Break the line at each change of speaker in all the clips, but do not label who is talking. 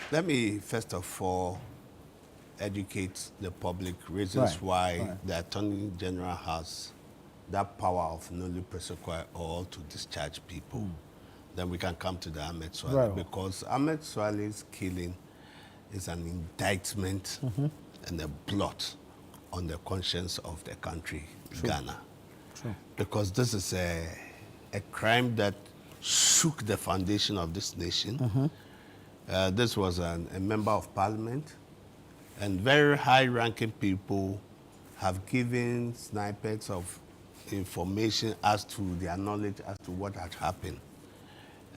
Let me first of all educate the public reasons why the Attorney General has that power of Nolle Prosequi or to discharge people. Then we can come to the Ahmed Swale, because Ahmed Swale's killing is an indictment and a blot on the conscience of the country, Ghana. Because this is a crime that shook the foundation of this nation. This was a member of parliament, and very high-ranking people have given snippets of information as to their knowledge as to what had happened.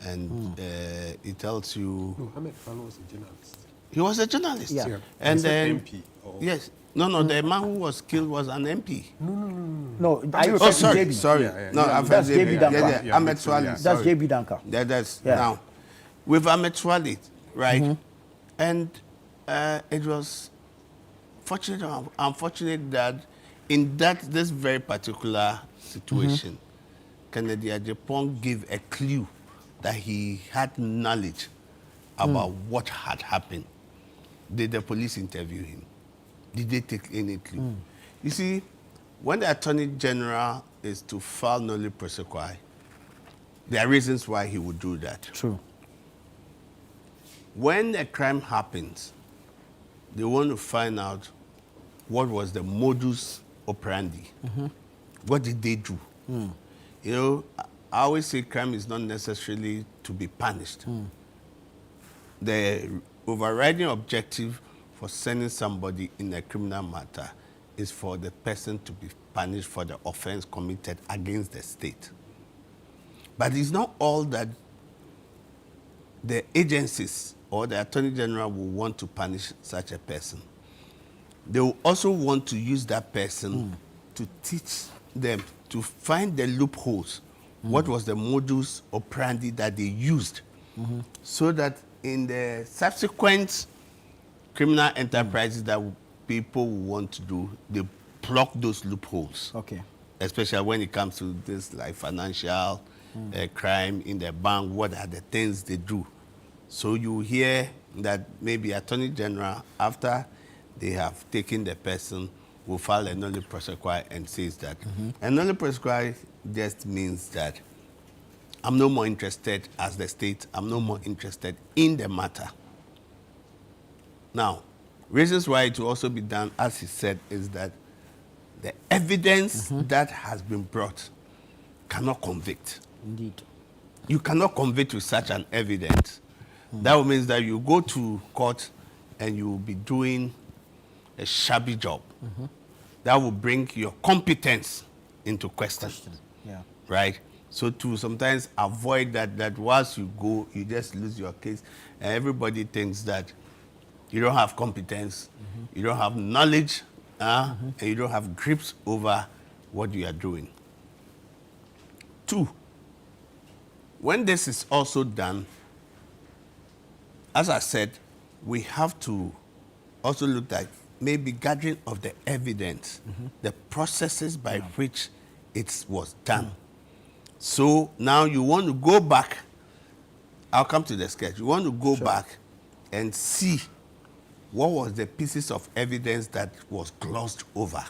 And it tells you...
No, Ahmed Swale was a journalist.
He was a journalist.
Yeah.
And then...
MP.
Yes. No, the man who was killed was an MP.
No, are you referring to JB?
Sorry. No, I'm
that's JB Danka.
Yeah, Ahmed Swale.
That's JB Danka.
That's now. With Ahmed Swale, right? And it was fortunate or unfortunate that in this very particular situation, Kennedy Ajapong gave a clue that he had knowledge about what had happened. Did the police interview him? Did they take any clue? You see, when the Attorney General is to file Nolle Prosequi, there are reasons why he would do that.
True.
When a crime happens, they want to find out what was the modus operandi. What did they do? You know, I always say crime is not necessarily to be punished. The overriding objective for sending somebody in a criminal matter is for the person to be punished for the offense committed against the state. But it's not all that the agencies or the Attorney General will want to punish such a person. They will also want to use that person to teach them to find the loopholes. What was the modus operandi that they used, so that in the subsequent criminal enterprises that people want to do, they block those loopholes.
Okay.
Especially when it comes to this like financial crime in the bank, what are the things they do? So you hear that maybe Attorney General, after they have taken the person, will file a Nolle Prosequi and says that. A Nolle Prosequi just means that I'm no more interested as the state, I'm no more interested in the matter. Now, reasons why it will also be done, as he said, is that the evidence that has been brought cannot convict.
Indeed.
You cannot convict with such an evidence. That means that you go to court and you will be doing a shabby job. That will bring your competence into question.
Yeah.
Right? So to sometimes avoid that once you go, you just lose your case, and everybody thinks that you don't have competence, you don't have knowledge, and you don't have grips over what you are doing. Two, when this is also done, as I said, we have to also look at maybe gathering of the evidence, the processes by which it was done. So now you want to go back, I'll come to the sketch, you want to go back and see what was the pieces of evidence that was glossed over.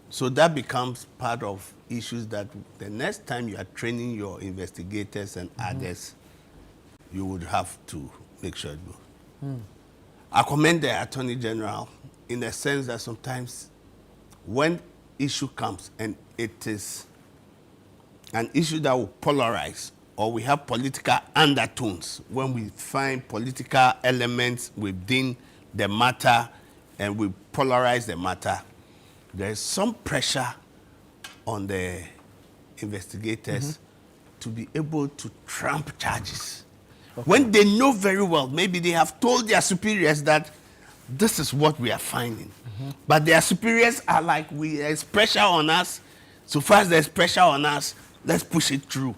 So that becomes part of issues that the next time you are training your investigators and others, you would have to make sure you do. I commend the Attorney General in the sense that sometimes when issue comes and it is an issue that will polarize, or we have political undertones, when we find political elements within the matter and we polarize the matter, there is some pressure on the investigators to be able to trump charges. When they know very well, maybe they have told their superiors that this is what we are finding. But their superiors are like, there's pressure on us. So far as there's pressure on us, let's push it through.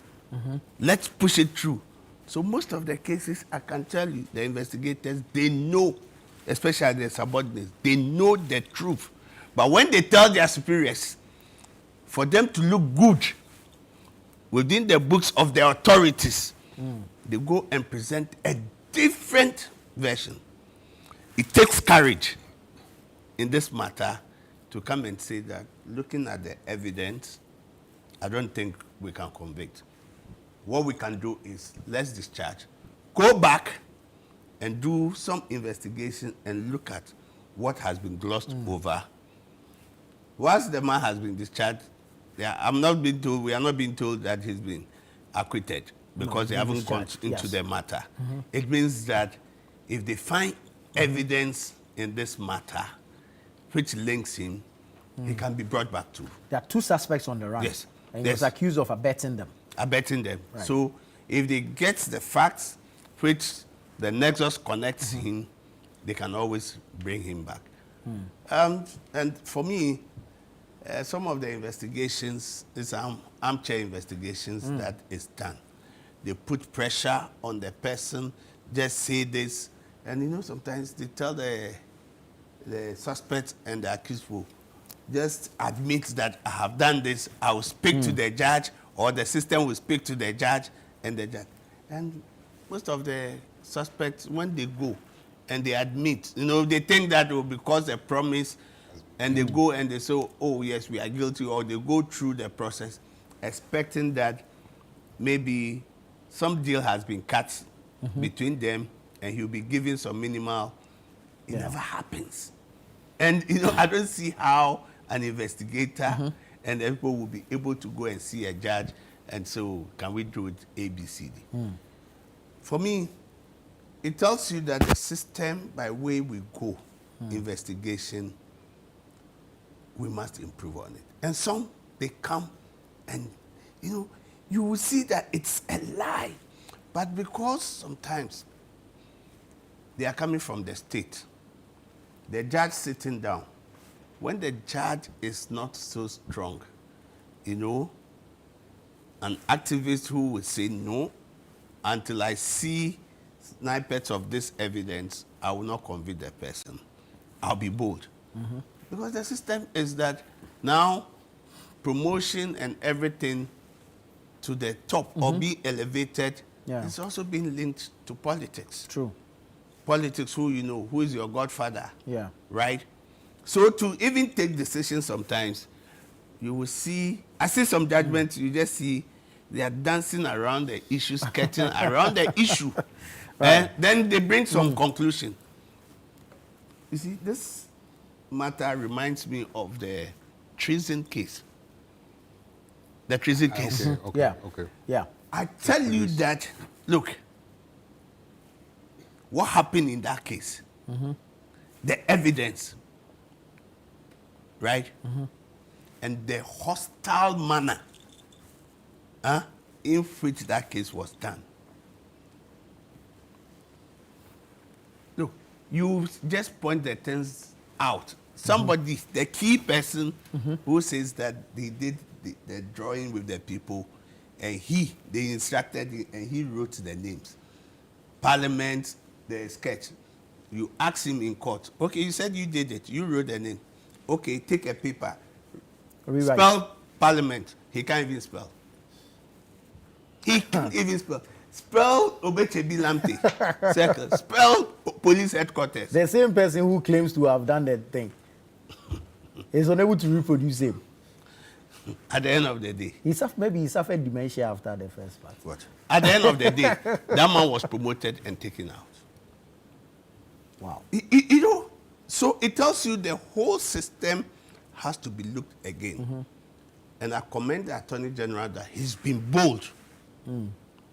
Let's push it through. So most of the cases, I can tell you, the investigators, they know, especially the subordinates, they know the truth. But when they tell their superiors, for them to look good within the books of the authorities, they go and present a different version. It takes courage in this matter to come and say that looking at the evidence, I don't think we can convict. What we can do is let's discharge, go back and do some investigation and look at what has been glossed over. Once the man has been discharged, we are not being told that he's been acquitted because they haven't gone into the matter. It means that if they find evidence in this matter which links him, he can be brought back to.
There are 2 suspects on the run.
Yes.
And he was accused of abetting them.
Abetting them.
Right.
So if they get the facts which the nexus connects him, they can always bring him back. And for me, some of the investigations, it's armchair investigations that is done. They put pressure on the person, just say this. And you know, sometimes they tell the suspect and the accused will just admit that I have done this, I will speak to the judge, or the system will speak to the judge and the judge. And most of the suspects, when they go and they admit, you know, they think that it will because a promise, and they go and they say, oh yes, we are guilty, or they go through the process expecting that maybe some deal has been cut between them and he'll be given some minimal. It never happens. And you know, I don't see how an investigator and people will be able to go and see a judge and so can we do it A, B, C, D. For me, it tells you that the system by way we go, investigation, we must improve on it. And some, they come and, you know, you will see that it's a lie. But because sometimes they are coming from the state, the judge sitting down, when the judge is not so strong, you know, an activist who will say no, until I see snippets of this evidence, I will not convict the person. I'll be bold. Because the system is that now promotion and everything to the top or be elevated is also being linked to politics.
True.
Politics, who you know, who is your godfather, right? So to even take decisions sometimes, you will see, I see some judgments, you just see they are dancing around the issue, skirting around the issue. And then they bring some conclusion. You see, this matter reminds me of the treason case. The treason case.
Yeah.
I tell you that, look, what happened in that case, the evidence, right? And the hostile manner in which that case was done. Look, you just point the things out. Somebody, the key person who says that they did the drawing with the people, and they instructed him, and he wrote the names. Parliament, the sketch. You ask him in court, okay, you said you did it, you wrote the name. Okay, take a paper.
Rewrite.
Spell parliament. He can't even spell. He can't even spell. Spell Obechebi Lamte. Circle. Spell police headquarters.
The same person who claims to have done that thing is unable to reproduce him.
At the end of the day.
Maybe he suffered dementia after the first part.
What? At the end of the day, that man was promoted and taken out.
Wow.
You know, so it tells you the whole system has to be looked again. And I commend the Attorney General that he's been bold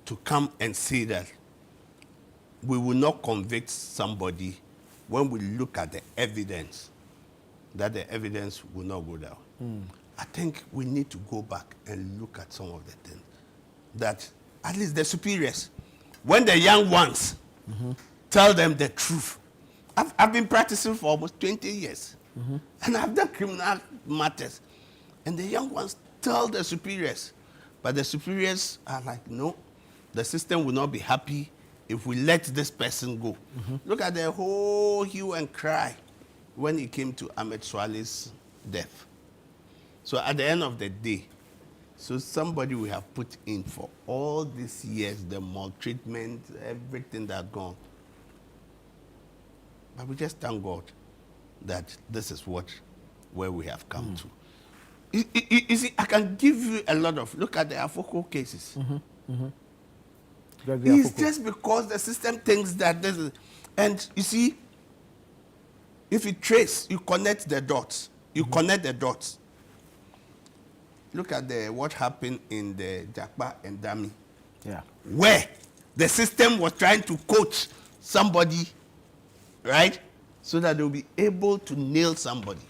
to come and say that we will not convict somebody when we look at the evidence, that the evidence will not go down. I think we need to go back and look at some of the things that at least the superiors, when the young ones tell them the truth. I've been practicing for almost 20 years and I've done criminal matters, and the young ones tell the superiors, but the superiors are like, no, the system will not be happy if we let this person go. Look at the whole hue and cry when it came to Ahmed Swale's death. So at the end of the day, so somebody we have put in for all these years, the maltreatment, everything that's gone, But we just thank God that this is where we have come to. You see, I can give you a lot of, look at the Afoko cases. It's just because the system thinks that this is, and you see, if you trace, you connect the dots, connect the dots. Look at what happened in the Jakpa and Dami.
Yeah.
Where the system was trying to coach somebody, right? So that they'll be able to nail somebody.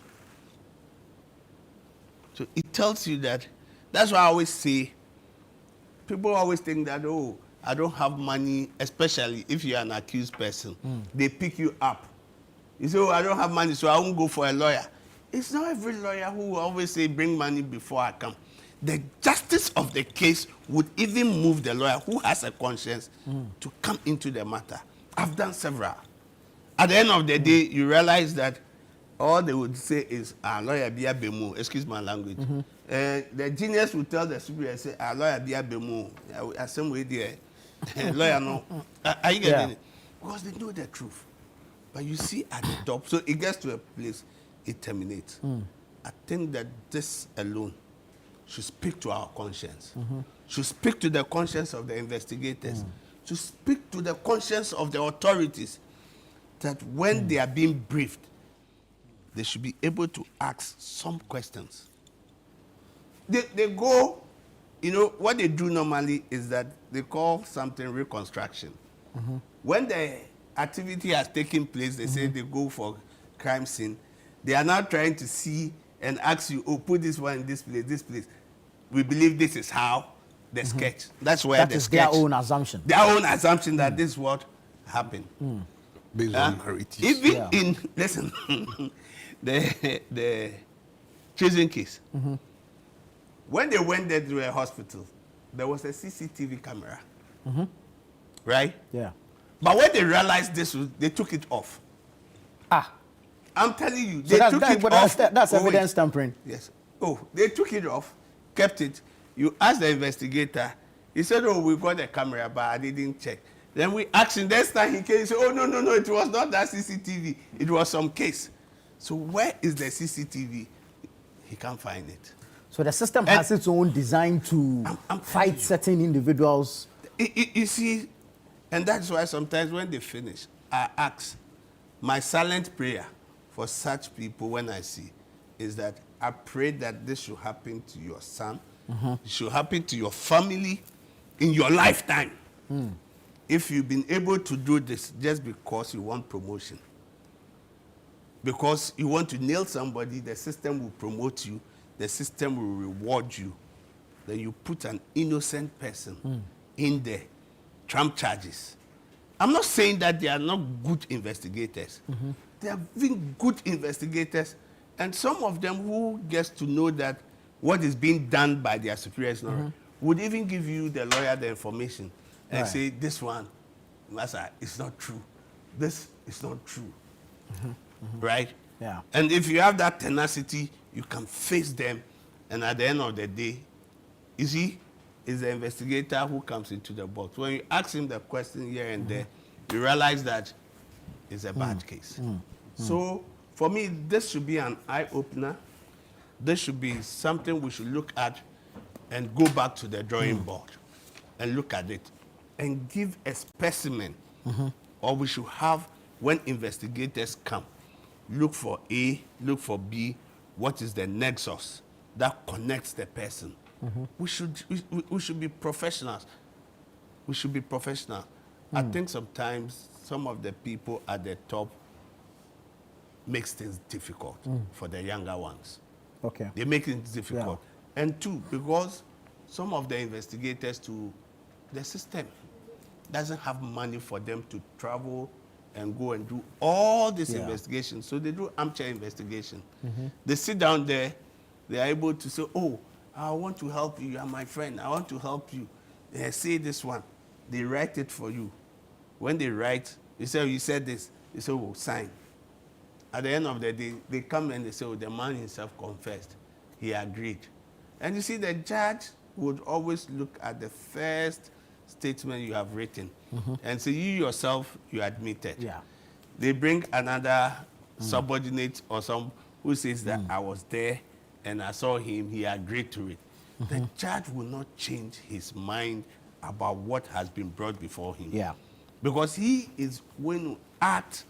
So it tells you that's why I always say, people always think that, oh, I don't have money, especially if you're an accused person. They pick you up. You say, oh, I don't have money, so I won't go for a lawyer. It's not every lawyer who will always say, bring money before I come. The justice of the case would even move the lawyer who has a conscience to come into the matter. I've done several. At the end of the day, you realize that all they would say is, lawyer biya bemu, excuse my language. The genius would tell the superior, say, lawyer biya bemu, same way there, lawyer no. Are you getting it? Because they know the truth. But you see at the top, so it gets to a place, it terminates. I think that this alone should speak to our conscience, should speak to the conscience of the investigators, should speak to the conscience of the authorities, that when they are being briefed, they should be able to ask some questions. They go, you know, what they do normally is that they call something reconstruction. When the activity has taken place, they say they go for crime scene. They are now trying to see and ask you, oh, put this one in this place, this place. We believe this is how the sketch. That's where
that
the
is
sketch.
their own assumption.
Their own assumption that this is what happened.
Based on narratives.
Even in, listen, the chasing case, when they went there to a hospital, there was a CCTV camera, right?
Yeah.
But when they realized this, they took it off. I'm telling you,
So
they took it off.
That's
Oh, wait.
evidence tampering.
Yes. Oh, they took it off, kept it. You asked the investigator. He said, oh, we got the camera, but I didn't check. Then we asked him, next time he came, he said, oh, no, it was not that CCTV. It was some case. So where is the CCTV? He can't find it.
So the system has its own design to fight certain individuals.
You see, and that's why sometimes when they finish, I ask, my silent prayer for such people when I see is that I pray that this should happen to your son, it should happen to your family in your lifetime. If you've been able to do this just because you want promotion, because you want to nail somebody, the system will promote you, the system will reward you. Then you put an innocent person in there, trump charges. I'm not saying that they are not good investigators. They have been good investigators, and some of them who gets to know that what is being done by their superiors would even give you, the lawyer, the information and say, this one, Master, it's not true. This is not true. Right?
Yeah.
And if you have that tenacity, you can face them, and at the end of the day, you see, it's the investigator who comes into the box. When you ask him the question here and there, you realize that it's a bad case. So for me, this should be an eye-opener. This should be something we should look at and go back to the drawing board and look at it and give a specimen. Or we should have, when investigators come, look for A, look for B, what is the nexus that connects the person. We should be professionals. We should be professional. I think sometimes some of the people at the top makes things difficult for the younger ones.
Okay.
They make it difficult. And two, because some of the investigators to the system doesn't have money for them to travel and go and do all this investigation. So they do armchair investigation. They sit down there, they are able to say, oh, I want to help you, you are my friend, I want to help you. They say this one. They write it for you. When they write, you say, oh, you said this. They say, oh, sign. At the end of the day, they come and they say, oh, the man himself confessed. He agreed. And you see, the judge would always look at the first statement you have written and say, you yourself, you admitted. they bring another subordinate or some who says that I was there and I saw him, he agreed to it. The judge will not change his mind about what has been brought before him.
Yeah.
Because he is going to act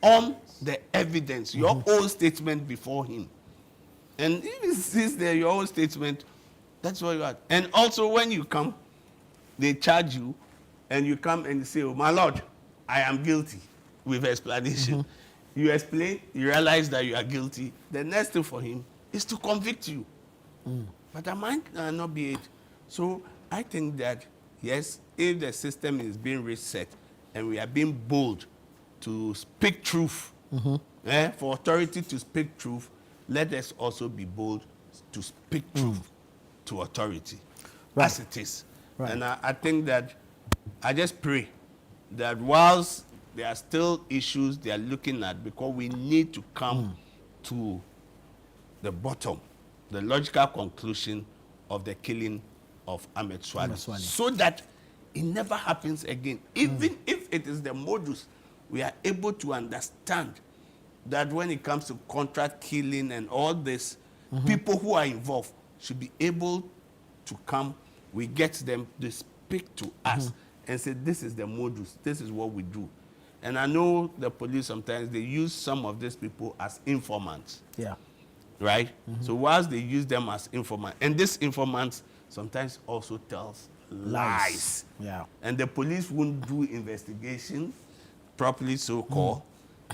on the evidence, your own statement before him. And if he sees there your own statement, that's what you are. And also when you come, they charge you, and you come and say, oh, my lord, I am guilty, with explanation. You explain, you realize that you are guilty. The next thing for him is to convict you. But that might not be it. So I think that, yes, if the system is being reset and we are being bold to speak truth, for authority to speak truth, let us also be bold to speak truth to authority, as it is.
Right.
And I think that I just pray that whilst there are still issues they are looking at, because we need to come to the bottom, the logical conclusion of the killing of Ahmed Swali, so that it never happens again. Even if it is the modus, we are able to understand that when it comes to contract killing and all this, people who are involved should be able to come. We get them to speak to us and say, this is the modus, this is what we do. And I know the police sometimes, they use some of these people as informants.
Yeah.
Right? So whilst they use them as informants, and these informants sometimes also tells lies.
Yeah.
And the police won't do investigation properly, so-called,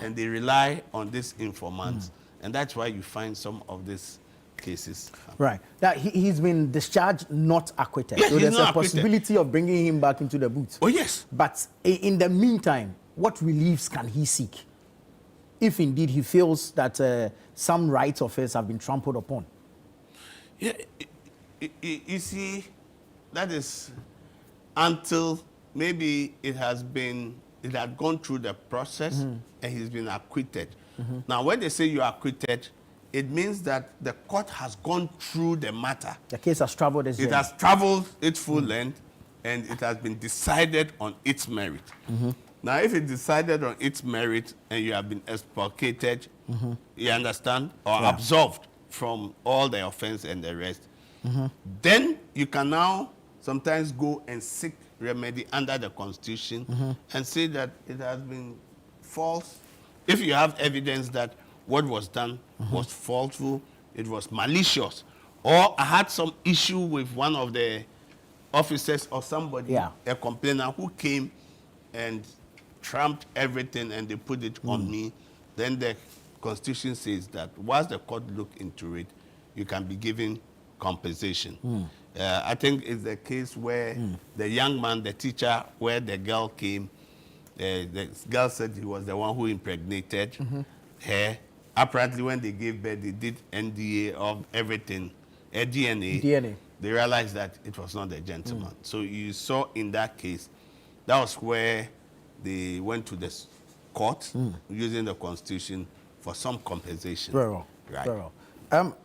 and they rely on these informants. And that's why you find some of these cases.
Right. That he's been discharged, not acquitted.
Yes,
so there's
not
a
acquitted.
possibility of bringing him back into the booth.
Oh, yes.
But in the meantime, what reliefs can he seek if indeed he feels that some rights of his have been trampled upon?
Yeah, you see, that is until maybe it had gone through the process and he's been acquitted. Now, when they say you are acquitted, it means that the court has gone through the matter.
The case has traveled its
It
journey.
has traveled its full length, and it has been decided on its merit. Now, if it's decided on its merit and you have been expurgated, you understand, or absolved from all the offense and the rest, then you can now sometimes go and seek remedy under the Constitution and say that it has been false. If you have evidence that what was done was falseful, it was malicious, or I had some issue with one of the officers or somebody, a complainer who came and trumped everything and they put it on me, then the Constitution says that once the court look into it, you can be given compensation. I think it's the case where the young man, the teacher, where the girl came, the girl said he was the one who impregnated her. Apparently, when they gave birth, they did NDA of everything, a DNA. They realized that it was not the gentleman. So you saw in that case, that was where they went to the court using the Constitution for some compensation.
Very well.
Right.
Very well.